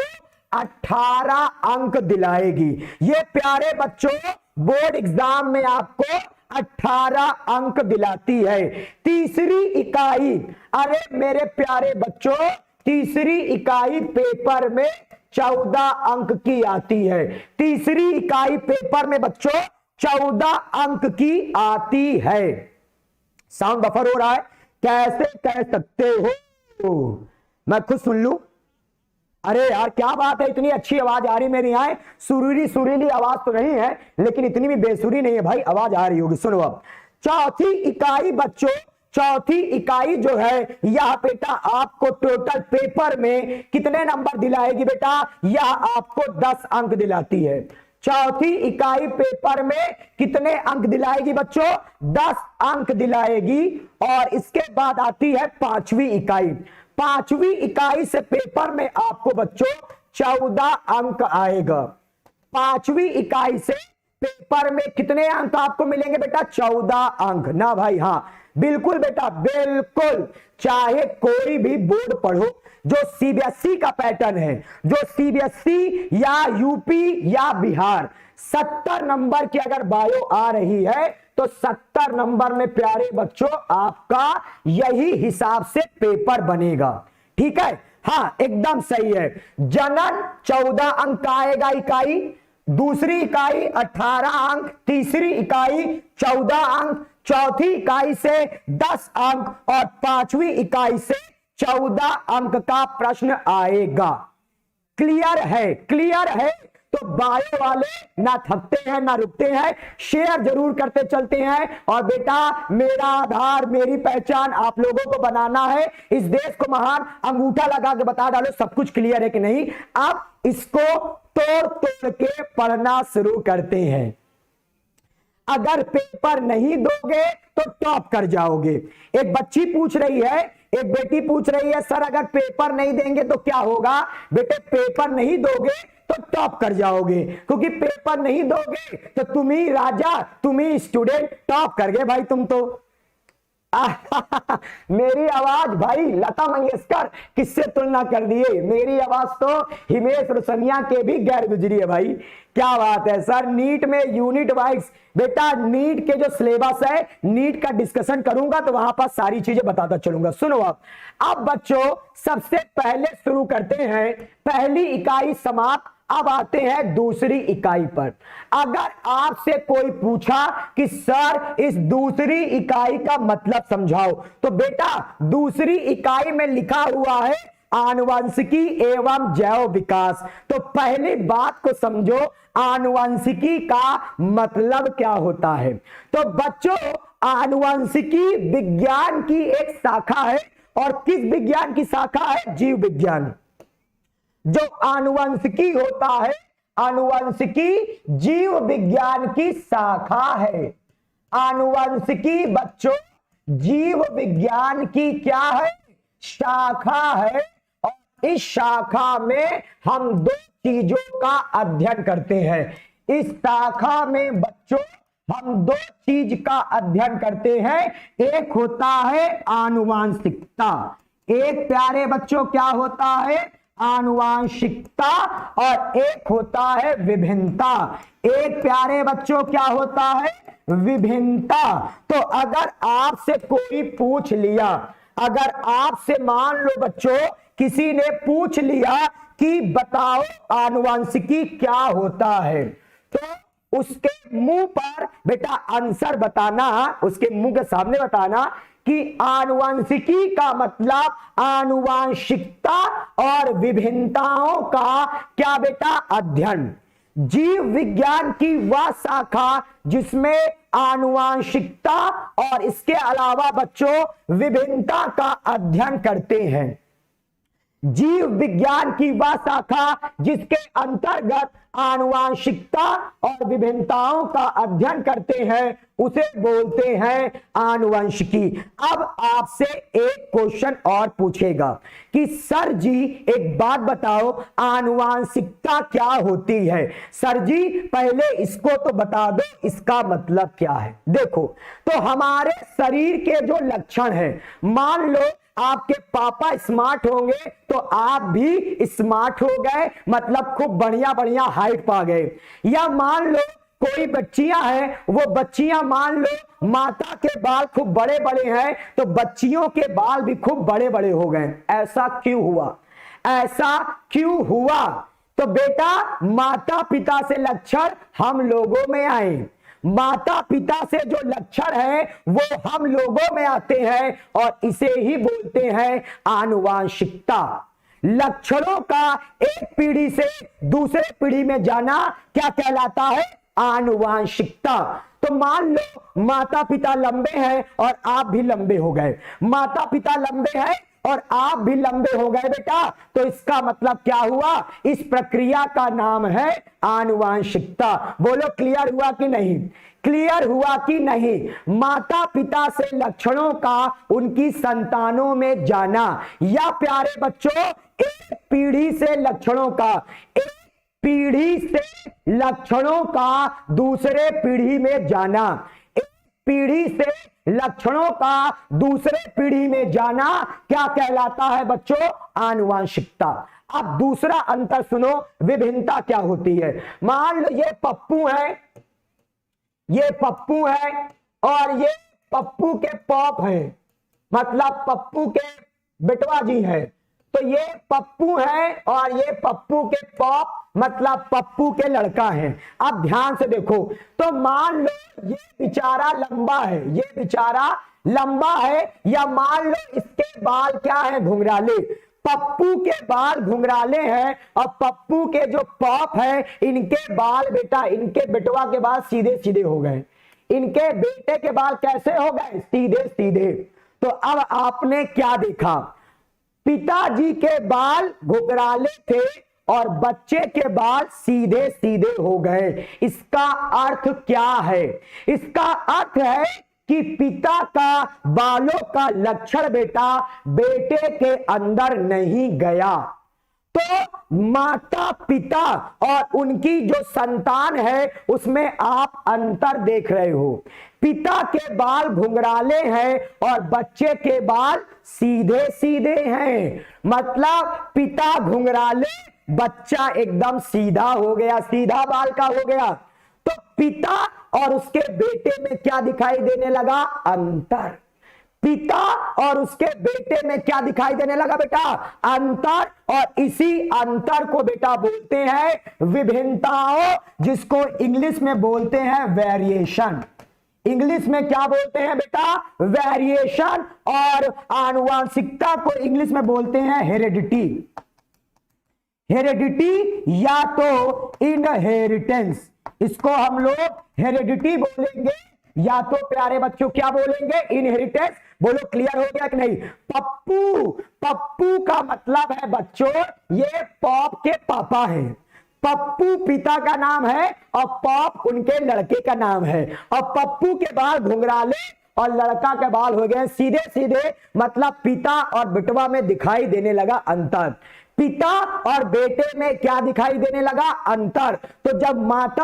18 अंक दिलाएगी। ये प्यारे बच्चों बोर्ड एग्जाम में आपको 18 अंक दिलाती है। तीसरी इकाई, अरे मेरे प्यारे बच्चों, तीसरी इकाई पेपर में 14 अंक की आती है। तीसरी इकाई पेपर में बच्चों 14 अंक की आती है। साउंड बफर हो रहा है, कैसे कह सकते हो? मैं खुद सुन लूं। अरे यार क्या बात है, इतनी अच्छी आवाज आ रही मेरी यहाँ। सुरीली आवाज तो नहीं है, लेकिन इतनी भी बेसुरी नहीं है भाई, आवाज आ रही होगी। सुनो अब चौथी इकाई बच्चों, चौथी इकाई जो है यह बेटा आपको टोटल पेपर में कितने नंबर दिलाएगी बेटा? यह आपको 10 अंक दिलाती है। चौथी इकाई पेपर में कितने अंक दिलाएगी बच्चों? 10 अंक दिलाएगी। और इसके बाद आती है पांचवी इकाई। पांचवी इकाई से पेपर में आपको बच्चों 14 अंक आएगा। पांचवी इकाई से पेपर में कितने अंक आपको मिलेंगे बेटा? 14 अंक ना भाई? हाँ बिल्कुल बेटा, बिल्कुल। चाहे कोई भी बोर्ड पढ़ो, जो सीबीएसई का पैटर्न है, जो सीबीएसई या यूपी या बिहार, 70 नंबर की अगर बायो आ रही है तो 70 नंबर में प्यारे बच्चों आपका यही हिसाब से पेपर बनेगा। ठीक है, हाँ एकदम सही है। जनन 14 अंक का आएगा इकाई, दूसरी इकाई 18 अंक, तीसरी इकाई 14 अंक, चौथी इकाई से 10 अंक और पांचवी इकाई से 14 अंक का प्रश्न आएगा। क्लियर है? क्लियर है? तो बायो वाले ना थकते हैं ना रुकते हैं, शेयर जरूर करते चलते हैं। और बेटा मेरा आधार मेरी पहचान आप लोगों को बनाना है, इस देश को महान अंगूठा लगा के बता डालो सब कुछ क्लियर है कि नहीं। अब इसको तोड़ तोड़ के पढ़ना शुरू करते हैं। अगर पेपर नहीं दोगे तो टॉप कर जाओगे। एक बच्ची पूछ रही है, एक बेटी पूछ रही है सर अगर पेपर नहीं देंगे तो क्या होगा? बेटे पेपर नहीं दोगे तो टॉप कर जाओगे, क्योंकि पेपर नहीं दोगे तो तुम ही राजा, तुम ही स्टूडेंट, टॉप कर गए भाई तुम तो। मेरी आवाज भाई लता मंगेशकर किससे तुलना कर दिए, मेरी आवाज तो हिमेश रेशमिया के भी गैर गुजरी है भाई। क्या बात है सर। नीट में यूनिट वाइज बेटा, नीट के जो सिलेबस है, नीट का डिस्कशन करूंगा तो वहां पर सारी चीजें बताता चलूंगा। सुनो अब बच्चों सबसे पहले शुरू करते हैं, पहली इकाई समाप्त। अब आते हैं दूसरी इकाई पर। अगर आपसे कोई पूछा कि सर इस दूसरी इकाई का मतलब समझाओ, तो बेटा दूसरी इकाई में लिखा हुआ है आनुवंशिकी एवं जैव विकास। तो पहली बात को समझो, आनुवंशिकी का मतलब क्या होता है। तो बच्चों आनुवंशिकी विज्ञान की एक शाखा है। और किस विज्ञान की शाखा है? जीव विज्ञान। जो आनुवंशिकी होता है, आनुवंशिकी जीव विज्ञान की शाखा है। आनुवंशिकी बच्चों जीव विज्ञान की क्या है? शाखा है। और इस शाखा में हम 2 चीजों का अध्ययन करते हैं। इस शाखा में बच्चों हम 2 चीज का अध्ययन करते हैं। एक होता है आनुवांशिकता, एक प्यारे बच्चों क्या होता है? आनुवांशिकता। और एक होता है विभिन्नता। एक प्यारे बच्चों क्या होता है? विभिन्नता। तो अगर आपसे कोई पूछ लिया, अगर आपसे मान लो बच्चों किसी ने पूछ लिया कि बताओ आनुवंशिकी क्या होता है, तो उसके मुंह पर बेटा आंसर बताना, उसके मुंह के सामने बताना कि आनुवंशिकी का मतलब आनुवांशिकता और विभिन्नताओं का क्या बेटा अध्ययन। जीव विज्ञान की वह शाखा जिसमें आनुवांशिकता और इसके अलावा बच्चों विभिन्नता का अध्ययन करते हैं। जीव विज्ञान की वह शाखा जिसके अंतर्गत आनुवांशिकता और विभिन्नताओं का अध्ययन करते हैं उसे बोलते हैं आनुवंशिकी। अब आपसे एक क्वेश्चन और पूछेगा कि सर जी एक बात बताओ, आनुवांशिकता क्या होती है। सर जी पहले इसको तो बता दो, इसका मतलब क्या है। देखो, तो हमारे शरीर के जो लक्षण है, मान लो आपके पापा स्मार्ट होंगे तो आप भी स्मार्ट हो गए, मतलब खूब बढ़िया बढ़िया हाइट पा गए। या मान लो कोई बच्चियां हैं, वो बच्चियां मान लो माता के बाल खूब बड़े बड़े हैं तो बच्चियों के बाल भी खूब बड़े बड़े हो गए। ऐसा क्यों हुआ? ऐसा क्यों हुआ? तो बेटा माता पिता से लक्षण हम लोगों में आए, माता पिता से जो लक्षण है वो हम लोगों में आते हैं और इसे ही बोलते हैं आनुवांशिकता। लक्षणों का एक पीढ़ी से दूसरे पीढ़ी में जाना क्या कहलाता है? आनुवांशिकता। तो मान लो माता पिता लंबे हैं और आप भी लंबे हो गए, माता पिता लंबे हैं और आप भी लंबे हो गए बेटा, तो इसका मतलब क्या हुआ? इस प्रक्रिया का नाम है आनुवांशिकता। बोलो क्लियर हुआ कि नहीं? क्लियर हुआ कि नहीं? माता पिता से लक्षणों का उनकी संतानों में जाना, या प्यारे बच्चों एक पीढ़ी से लक्षणों का, एक पीढ़ी से लक्षणों का दूसरे पीढ़ी में जाना, एक पीढ़ी से लक्षणों का दूसरे पीढ़ी में जाना क्या कहलाता है बच्चों? आनुवांशिकता। अब दूसरा अंतर सुनो, विभिन्नता क्या होती है। मान लो ये पप्पू है, ये पप्पू है और ये पप्पू के पॉप है, मतलब पप्पू के बेटवा जी है। तो ये पप्पू है और ये पप्पू के पॉप, मतलब पप्पू के लड़का है। अब ध्यान से देखो, तो मान लो ये बेचारा लंबा है, ये बेचारा लंबा है, या मान लो इसके बाल क्या है? घुंघराले। पप्पू के बाल घुंघराले हैं और पप्पू के जो पॉप है इनके बाल बेटा, इनके बेटवा के बाल सीधे सीधे हो गए, इनके बेटे के बाल कैसे हो गए? सीधे सीधे। तो अब आपने क्या देखा? पिताजी के बाल घुंघराले थे और बच्चे के बाल सीधे सीधे हो गए। इसका अर्थ क्या है? इसका अर्थ है कि पिता का बालों का लक्षण बेटा बेटे के अंदर नहीं गया। तो माता पिता और उनकी जो संतान है उसमें आप अंतर देख रहे हो। पिता के बाल घुंघराले हैं और बच्चे के बाल सीधे सीधे हैं, मतलब पिता घुंघराले, बच्चा एकदम सीधा हो गया, सीधा बाल का हो गया। तो पिता और उसके बेटे में क्या दिखाई देने लगा? अंतर। पिता और उसके बेटे में क्या दिखाई देने लगा बेटा? अंतर। और इसी अंतर को बेटा बोलते हैं विभिन्नताओं, जिसको इंग्लिश में बोलते हैं वेरिएशन। इंग्लिश में क्या बोलते हैं बेटा? वेरिएशन। और आनुवांशिकता को इंग्लिश में बोलते हैं हेरेडिटी। हेरेडिटी या तो इनहेरिटेंस, इसको हम लोग हेरेडिटी बोलेंगे, या तो प्यारे बच्चों क्या बोलेंगे? इनहेरिटेंस। बोलो क्लियर हो गया कि नहीं? पप्पू, पप्पू का मतलब है बच्चों ये पॉप के पापा हैं। पप्पू पिता का नाम है और पॉप उनके लड़के का नाम है। और पप्पू के बाल घुंघराले और लड़का के बाल हो गए सीधे सीधे, मतलब पिता और बेटवा में दिखाई देने लगा अंतर। पिता और बेटे में क्या दिखाई देने लगा? अंतर। तो जब माता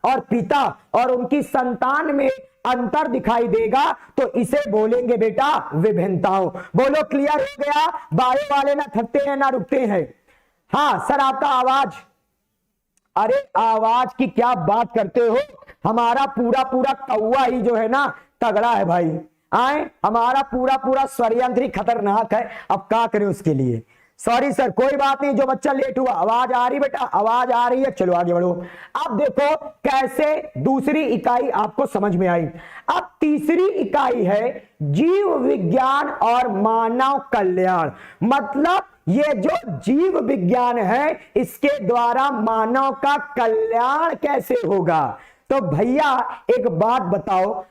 और पिता और उनकी संतान में अंतर दिखाई देगा तो इसे बोलेंगे बेटा विभिन्नताओं। बोलो क्लियर हो गया? बायो वाले ना थकते हैं ना रुकते हैं। हाँ सर आपका आवाज, अरे आवाज की क्या बात करते हो, हमारा पूरा पूरा कौवा ही जो है ना तगड़ा है भाई। आए हमारा पूरा पूरा स्वरयंत्र खतरनाक है, अब क्या करें उसके लिए। सॉरी सर, कोई बात नहीं, जो बच्चा लेट हुआ। आवाज आ रही बेटा, आवाज आ रही है, चलो आगे बढ़ो। अब देखो कैसे दूसरी इकाई आपको समझ में आई। अब तीसरी इकाई है जीव विज्ञान और मानव कल्याण। मतलब ये जो जीव विज्ञान है इसके द्वारा मानव का कल्याण कैसे होगा। तो भैया एक बात बताओ,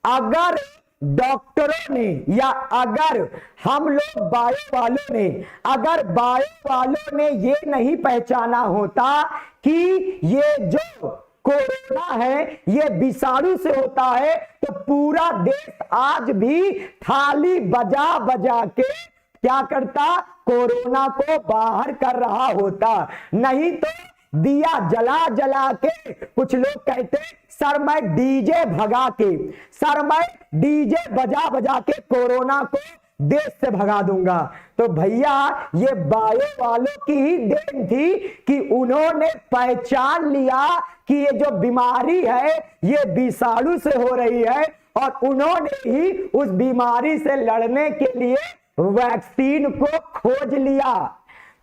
अगर डॉक्टरों ने या अगर हम लोग बायो वालों ने, अगर बायो वालों ने ये नहीं पहचाना होता कि ये जो कोरोना है ये विषाणु से होता है, तो पूरा देश आज भी थाली बजा बजा के क्या करता, कोरोना को बाहर कर रहा होता। नहीं तो दिया जला जला के, कुछ लोग कहते सर मैं डीजे भगा के, सर मैं डीजे बजा बजा के कोरोना को देश से भगा दूंगा। तो भैया ये बायो वालों की ही देन थी कि उन्होंने पहचान लिया कि ये जो बीमारी है ये विषाणु से हो रही है, और उन्होंने ही उस बीमारी से लड़ने के लिए वैक्सीन को खोज लिया।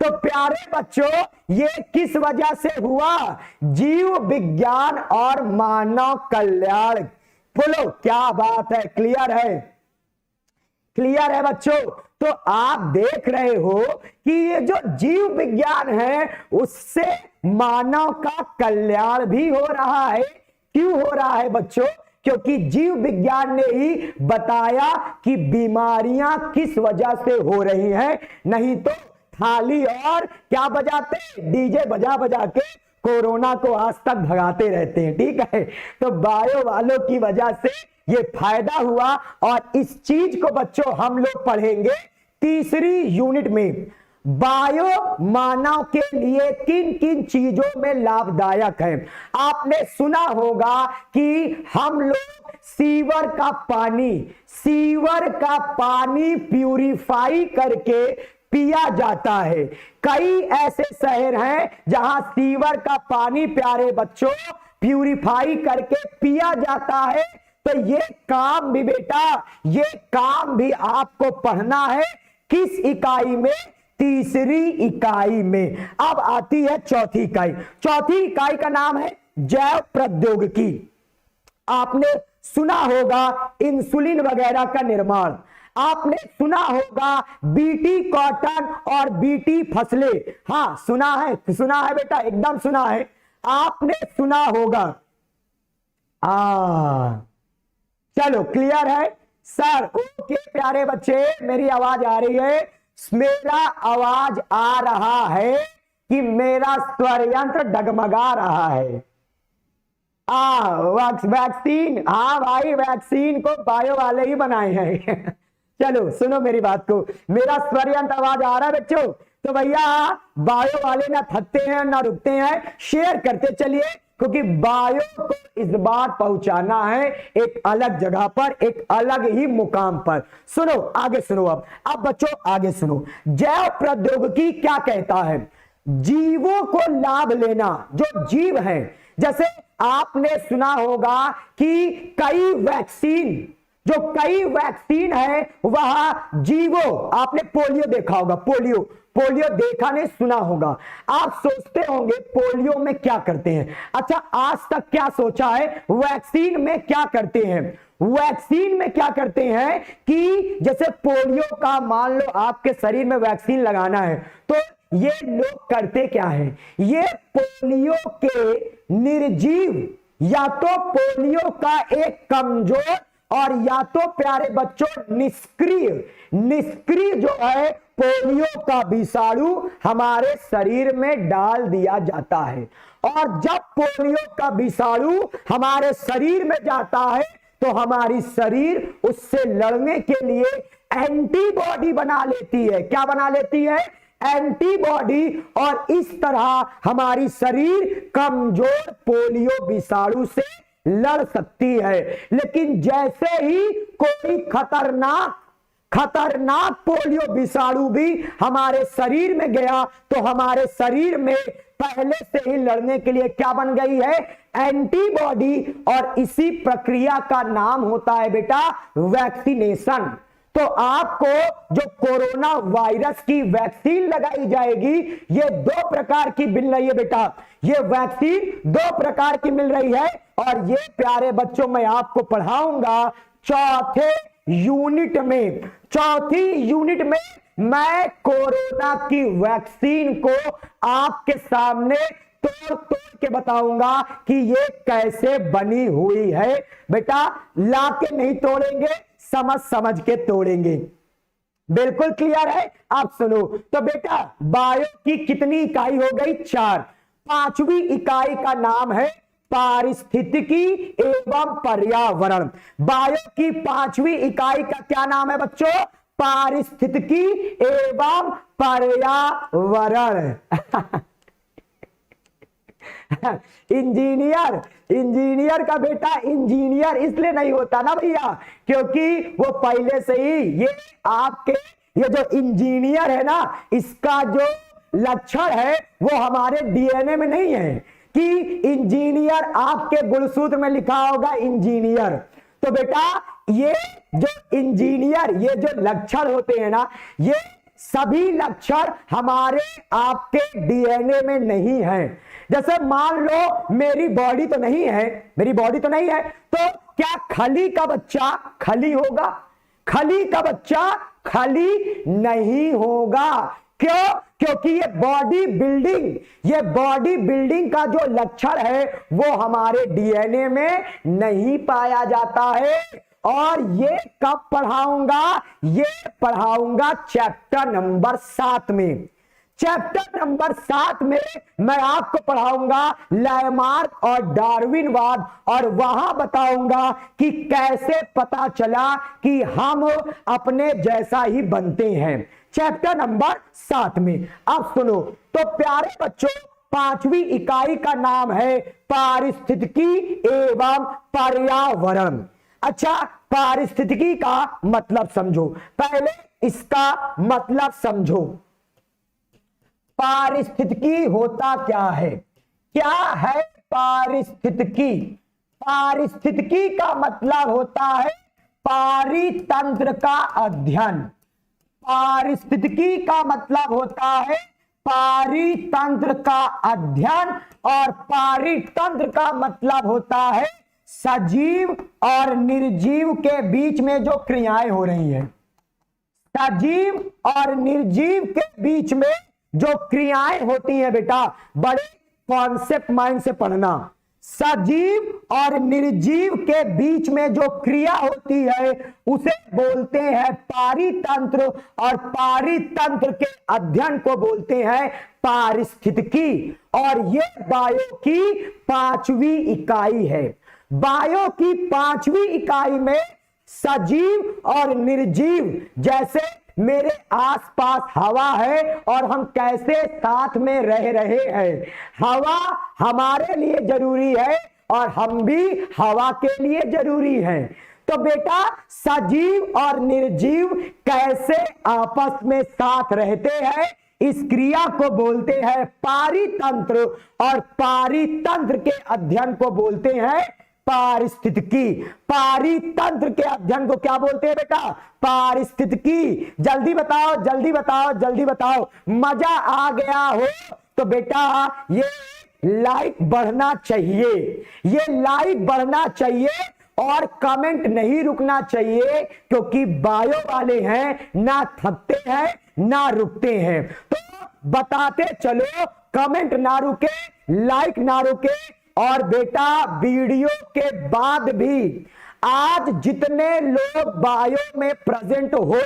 तो प्यारे बच्चों ये किस वजह से हुआ, जीव विज्ञान और मानव कल्याण। बोलो क्या बात है, क्लियर है, क्लियर है बच्चों। तो आप देख रहे हो कि ये जो जीव विज्ञान है उससे मानव का कल्याण भी हो रहा है। क्यों हो रहा है बच्चों, क्योंकि जीव विज्ञान ने ही बताया कि बीमारियां किस वजह से हो रही हैं। नहीं तो थाली और क्या बजाते, डीजे बजा बजा के कोरोना को आज तक भगाते रहते हैं। ठीक है, तो बायो वालों की वजह से ये फायदा हुआ, और इस चीज को बच्चों हम लोग पढ़ेंगे तीसरी यूनिट में। बायो मानव के लिए किन किन चीजों में लाभदायक है। आपने सुना होगा कि हम लोग सीवर का पानी प्यूरिफाई करके पिया जाता है। कई ऐसे शहर हैं जहां सीवर का पानी प्यारे बच्चों प्यूरिफाई करके पिया जाता है। तो ये काम भी बेटा, ये काम भी आपको पढ़ना है। किस इकाई में, तीसरी इकाई में। अब आती है चौथी इकाई। चौथी इकाई का नाम है जैव प्रौद्योगिकी। आपने सुना होगा इंसुलिन वगैरह का निर्माण, आपने सुना होगा बीटी कॉटन और बीटी फसलें। हाँ सुना है बेटा, एकदम सुना है। आपने सुना होगा, चलो क्लियर है सर, ओके प्यारे बच्चे, मेरी आवाज आ रही है, मेरा आवाज आ रहा है कि मेरा स्वर यंत्र डगमगा रहा है। वैक्सीन, हाँ भाई वैक्सीन को बायो वाले ही बनाए हैं। चलो सुनो मेरी बात को, मेरा स्वर यंत्र आवाज आ रहा है बच्चों। तो भैया बायो वाले ना थकते हैं ना रुकते हैं, शेयर करते चलिए, क्योंकि बायो को इस बार पहुंचाना है एक अलग जगह पर, एक अलग ही मुकाम पर। सुनो आगे सुनो, अब बच्चों आगे सुनो। जैव प्रौद्योगिकी क्या कहता है, जीवों को लाभ लेना। जो जीव हैं, जैसे आपने सुना होगा कि कई वैक्सीन है वह जीवों, आपने पोलियो देखा होगा, पोलियो देखा नहीं सुना होगा। आप सोचते होंगे पोलियो में क्या करते हैं। अच्छा आज तक क्या सोचा है, वैक्सीन में क्या करते हैं। वैक्सीन में क्या करते हैं कि जैसे पोलियो का मान लो आपके शरीर में वैक्सीन लगाना है, तो ये लोग करते क्या है, ये पोलियो के निर्जीव, या तो पोलियो का एक कमजोर और या तो प्यारे बच्चों निष्क्रिय जो है पोलियो का विषाणु हमारे शरीर में डाल दिया जाता है। और जब पोलियो का विषाणु हमारे शरीर में जाता है तो हमारी शरीर उससे लड़ने के लिए एंटीबॉडी बना लेती है। क्या बना लेती है, एंटीबॉडी, और इस तरह हमारी शरीर कमजोर पोलियो विषाणु से लड़ सकती है। लेकिन जैसे ही कोई खतरनाक पोलियो विषाणु भी हमारे शरीर में गया तो हमारे शरीर में पहले से ही लड़ने के लिए क्या बन गई है, एंटीबॉडी। और इसी प्रक्रिया का नाम होता है बेटा वैक्सीनेशन। तो आपको जो कोरोना वायरस की वैक्सीन लगाई जाएगी, ये 2 प्रकार की मिल रही है बेटा। ये वैक्सीन 2 प्रकार की मिल रही है और ये प्यारे बच्चों मैं आपको पढ़ाऊंगा चौथे यूनिट में। चौथी यूनिट में मैं कोरोना की वैक्सीन को आपके सामने तोड़ तोड़ के बताऊंगा कि ये कैसे बनी हुई है। बेटा लाके नहीं तोड़ेंगे, समझ समझ के तोड़ेंगे। बिल्कुल क्लियर है? आप सुनो तो बेटा, बायो की कितनी इकाई हो गई? 4। 5वीं इकाई का नाम है पारिस्थितिकी एवं पर्यावरण। बायो की 5वीं इकाई का क्या नाम है बच्चों? पारिस्थितिकी एवं पर्यावरण। इंजीनियर का बेटा इंजीनियर इसलिए नहीं होता ना भैया, क्योंकि वो पहले से ही ये जो इंजीनियर है ना, इसका जो लक्षण है वो हमारे डीएनए में नहीं है कि इंजीनियर आपके गुणसूत्र में लिखा होगा इंजीनियर। तो बेटा ये जो इंजीनियर, ये जो लक्षण होते हैं ना, ये सभी लक्षण हमारे आपके डीएनए में नहीं है। जैसे मान लो मेरी बॉडी तो नहीं है, तो क्या खली का बच्चा खली होगा? खली का बच्चा खली नहीं होगा। क्यों? क्योंकि ये बॉडी बिल्डिंग का जो लक्षण है वो हमारे डीएनए में नहीं पाया जाता है। और ये कब पढ़ाऊंगा? ये पढ़ाऊंगा चैप्टर नंबर 7 में। चैप्टर नंबर 7 में मैं आपको पढ़ाऊंगा लैमार्क और डार्विनवाद, और वहां बताऊंगा कि कैसे पता चला कि हम अपने जैसा ही बनते हैं। चैप्टर नंबर 7 में। अब सुनो तो प्यारे बच्चों, 5वीं इकाई का नाम है पारिस्थितिकी एवं पर्यावरण। अच्छा, पारिस्थितिकी का मतलब समझो, पहले इसका मतलब समझो। पारिस्थितिकी होता क्या है? क्या है पारिस्थितिकी? पारिस्थितिकी का मतलब होता है पारितंत्र का अध्ययन। पारिस्थितिकी का मतलब होता है पारितंत्र का अध्ययन, और पारितंत्र का मतलब होता है सजीव और निर्जीव के बीच में जो क्रियाएं हो रही हैं। सजीव और निर्जीव के बीच में जो क्रियाएं होती हैं बेटा, बड़े कॉन्सेप्ट माइंड से पढ़ना। सजीव और निर्जीव के बीच में जो क्रिया होती है उसे बोलते हैं पारितंत्र, और पारितंत्र के अध्ययन को बोलते हैं पारिस्थितिकी। और ये बायो की 5वीं इकाई है। बायो की 5वीं इकाई में सजीव और निर्जीव, जैसे मेरे आसपास हवा है और हम कैसे साथ में रह रहे हैं। हवा हमारे लिए जरूरी है और हम भी हवा के लिए जरूरी हैं। तो बेटा सजीव और निर्जीव कैसे आपस में साथ रहते हैं, इस क्रिया को बोलते हैं पारितंत्र, और पारितंत्र के अध्ययन को बोलते हैं पारिस्थितिकी। पारितंत्र के अध्ययन को क्या बोलते हैं बेटा? पारिस्थितिकी। जल्दी बताओ, जल्दी बताओ, जल्दी बताओ। मजा आ गया हो तो बेटा ये लाइक बढ़ना चाहिए, ये लाइक बढ़ना चाहिए और कमेंट नहीं रुकना चाहिए, क्योंकि बायो वाले हैं, ना थकते हैं ना रुकते हैं। तो बताते चलो, कमेंट ना रुके, लाइक ना रुके। और बेटा वीडियो के बाद भी आज जितने लोग बायो में प्रेजेंट हो,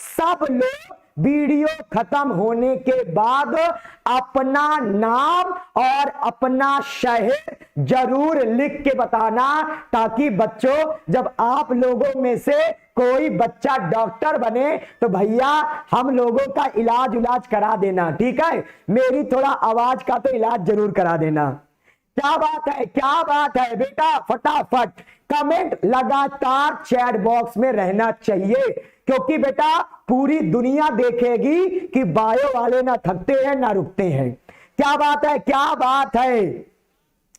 सब लोग वीडियो खत्म होने के बाद अपना नाम और अपना शहर जरूर लिख के बताना, ताकि बच्चों जब आप लोगों में से कोई बच्चा डॉक्टर बने तो भैया हम लोगों का इलाज करा देना, ठीक है? मेरी थोड़ा आवाज का तो इलाज जरूर करा देना। क्या बात है, क्या बात है बेटा? फटाफट कमेंट लगातार चैट बॉक्स में रहना चाहिए, क्योंकि बेटा पूरी दुनिया देखेगी कि बायो वाले ना थकते हैं ना रुकते हैं। क्या बात है, क्या बात है?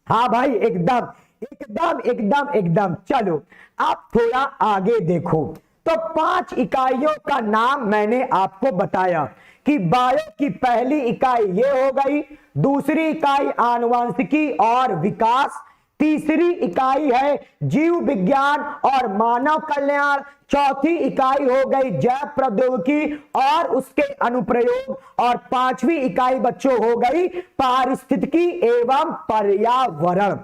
हाँ भाई, एकदम एकदम एकदम एकदम। चलो अब थोड़ा आगे देखो, तो 5 इकाइयों का नाम मैंने आपको बताया कि बायो की पहली इकाई ये हो गई, दूसरी इकाई आनुवंशिकी और विकास, तीसरी इकाई है जीव विज्ञान और मानव कल्याण, चौथी इकाई हो गई जैव प्रौद्योगिकी और उसके अनुप्रयोग, और पांचवी इकाई बच्चों हो गई पारिस्थितिकी एवं पर्यावरण।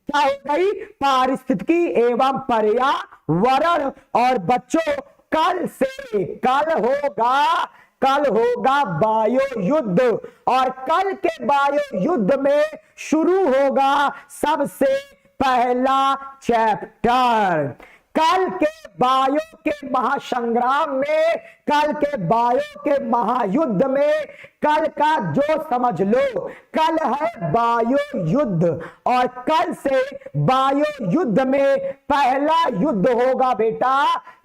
क्या हो गई? पारिस्थितिकी एवं पर्यावरण। और बच्चों कल होगा बायो युद्ध, और कल के बायो युद्ध में शुरू होगा सबसे पहला चैप्टर। कल के बायो के महासंग्राम में, कल के बायो के महायुद्ध में, कल का जो समझ लो, कल है बायो युद्ध, और कल से बायो युद्ध में पहला युद्ध होगा बेटा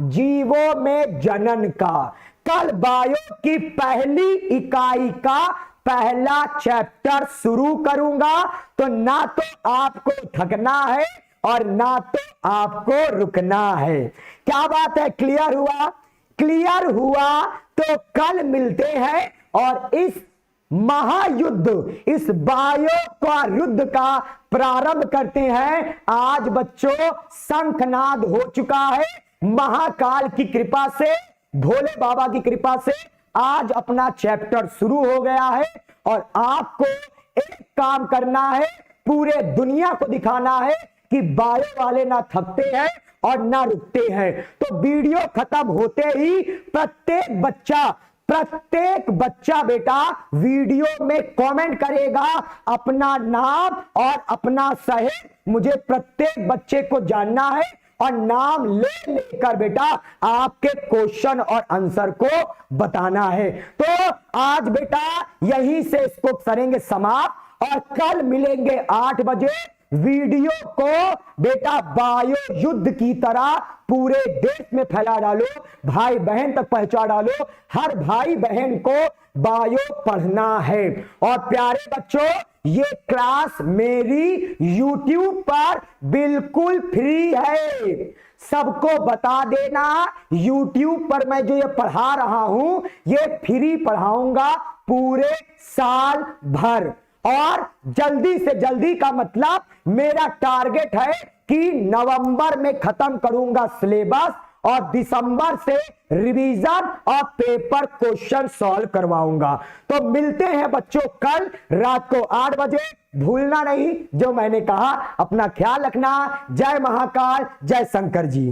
जीवों में जनन का। कल बायो की पहली इकाई का पहला चैप्टर शुरू करूंगा, तो ना तो आपको थकना है और ना तो आपको रुकना है। क्या बात है? क्लियर हुआ? क्लियर हुआ तो कल मिलते हैं और इस महायुद्ध, इस बायो का युद्ध का प्रारंभ करते हैं। आज बच्चों शंखनाद हो चुका है, महाकाल की कृपा से, भोले बाबा की कृपा से आज अपना चैप्टर शुरू हो गया है, और आपको एक काम करना है, पूरे दुनिया को दिखाना है कि बायो वाले ना थकते हैं और ना रुकते हैं। तो वीडियो खत्म होते ही प्रत्येक बच्चा बेटा वीडियो में कमेंट करेगा अपना नाम और अपना शहर। मुझे प्रत्येक बच्चे को जानना है और नाम ले लेकर बेटा आपके क्वेश्चन और आंसर को बताना है। तो आज बेटा यहीं से इसको करेंगे समाप्त, और कल मिलेंगे 8 बजे। वीडियो को बेटा बायो युद्ध की तरह पूरे देश में फैला डालो, भाई बहन तक पहुंचा डालो। हर भाई बहन को बायो पढ़ना है। और प्यारे बच्चों, ये क्लास मेरी YouTube पर बिल्कुल फ्री है। सबको बता देना, YouTube पर मैं जो ये पढ़ा रहा हूं ये फ्री पढ़ाऊंगा पूरे साल भर। और जल्दी से जल्दी का मतलब मेरा टारगेट है कि नवंबर में खत्म करूंगा सिलेबस, और दिसंबर से रिवीजन और पेपर क्वेश्चन सॉल्व करवाऊंगा। तो मिलते हैं बच्चों कल रात को 8 बजे। भूलना नहीं जो मैंने कहा, अपना ख्याल रखना। जय महाकाल, जय शंकर जी।